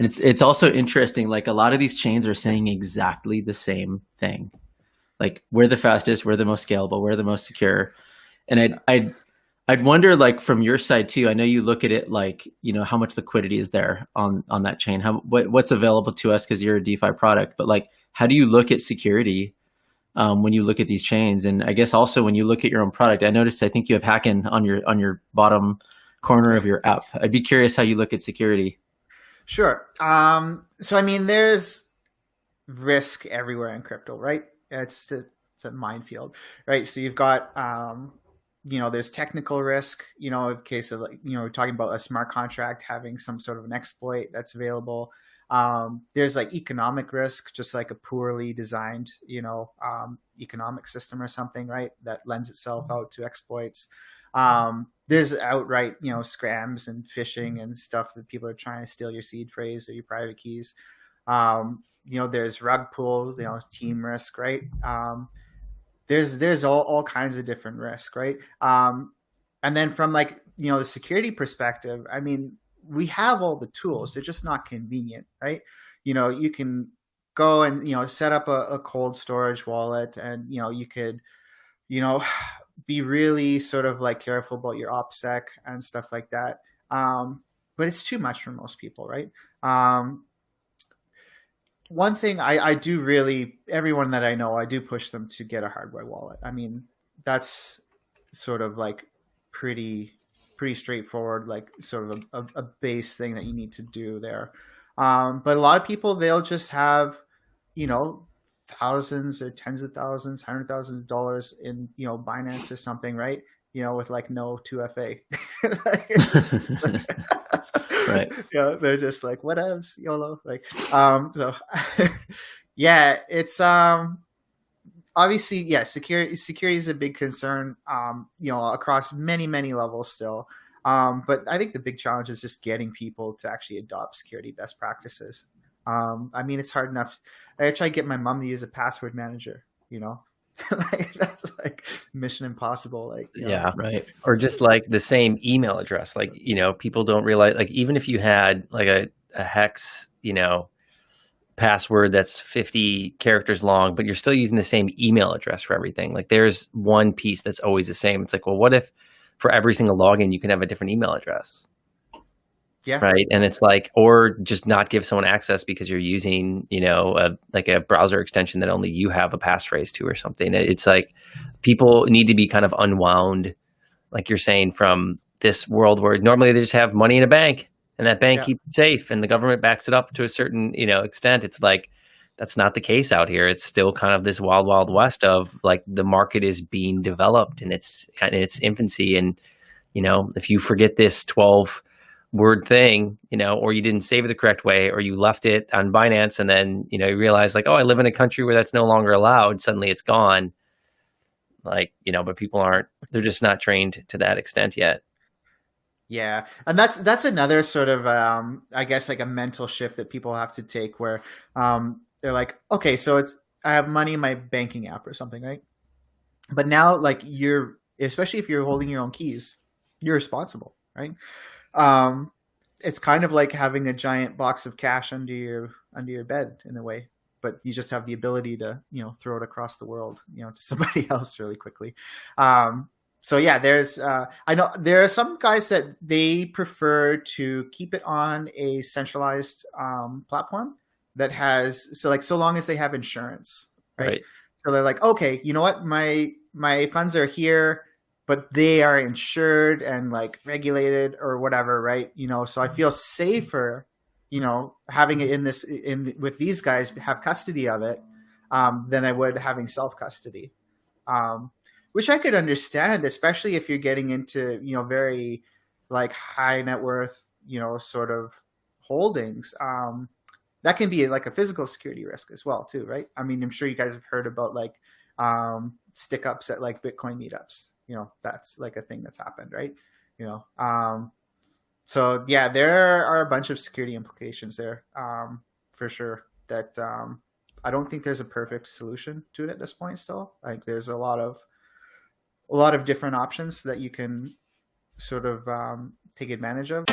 And it's also interesting, like a lot of these chains are saying exactly the same thing. Like we're the fastest, we're the most scalable, we're the most secure. And I'd wonder, like from your side too. I know you look at it like, how much liquidity is there on that chain, what's available to us because you're a DeFi product. But like, how do you look at security when you look at these chains? And I guess also when you look at your own product, I noticed I think you have Hacken on your bottom corner of your app. I'd be curious how you look at security. Sure. So I mean, there's risk everywhere in crypto, right? It's a minefield, right? So you've got there's technical risk, in case of like, we're talking about a smart contract having some sort of an exploit that's available. There's like economic risk, just like a poorly designed, economic system or something, right? That lends itself out to exploits. There's outright, scams and phishing and stuff that people are trying to steal your seed phrase or your private keys. There's rug pulls, team risk, right? There's all kinds of different risk, right? And then from like, the security perspective, I mean, we have all the tools. They're just not convenient, right? You can go and, set up a cold storage wallet and, you could, be really sort of like careful about your OPSEC and stuff like that. But it's too much for most people, right? One thing I do really, everyone that I know, I do push them to get a hardware wallet. I mean, that's sort of like pretty straightforward, like sort of a base thing that you need to do there. But a lot of people, they'll just have, thousands or tens of thousands, $100,000 in, Binance or something, right? With like no 2FA. Right. They're just like, whatevs, YOLO. Like, so yeah, it's, obviously, yeah, security is a big concern, across many, many levels still. But I think the big challenge is just getting people to actually adopt security best practices. I mean, it's hard enough. I try to get my mom to use a password manager, like, that's like mission impossible. Like, yeah, right. Or just like the same email address. Like, people don't realize, like, even if you had like a hex, password that's 50 characters long, but you're still using the same email address for everything. Like there's one piece that's always the same. It's like, well, what if for every single login, you can have a different email address? Yeah. Right. And it's like, or just not give someone access because you're using, like a browser extension that only you have a passphrase to or something. It's like people need to be kind of unwound, like you're saying, from this world where normally they just have money in a bank and that bank keeps it safe and the government backs it up to a certain, extent. It's like, that's not the case out here. It's still kind of this wild, wild west of like the market is being developed in its infancy. And, if you forget this 12-word thing, or you didn't save it the correct way, or you left it on Binance and then, you realize like, oh, I live in a country where that's no longer allowed. Suddenly it's gone. Like, but people they're just not trained to that extent yet. Yeah. And that's another sort of, I guess like a mental shift that people have to take where, they're like, okay, so I have money in my banking app or something, right? But now like especially if you're holding your own keys, you're responsible, right? It's kind of like having a giant box of cash under your bed in a way, but you just have the ability to, throw it across the world, to somebody else really quickly. So yeah, I know there are some guys that they prefer to keep it on a centralized platform that has, so long as they have insurance, right? So they're like, okay, you know what, my funds are here, but they are insured and like regulated or whatever, right? So I feel safer, having it with these guys have custody of it, than I would having self custody, which I could understand, especially if you're getting into, very like high net worth, sort of holdings. That can be like a physical security risk as well too, right? I mean, I'm sure you guys have heard about like stick ups at like Bitcoin meetups. That's like a thing that's happened, right? So yeah, there are a bunch of security implications there, for sure. That I don't think there's a perfect solution to it at this point. Still, I think there's a lot of different options that you can sort of take advantage of.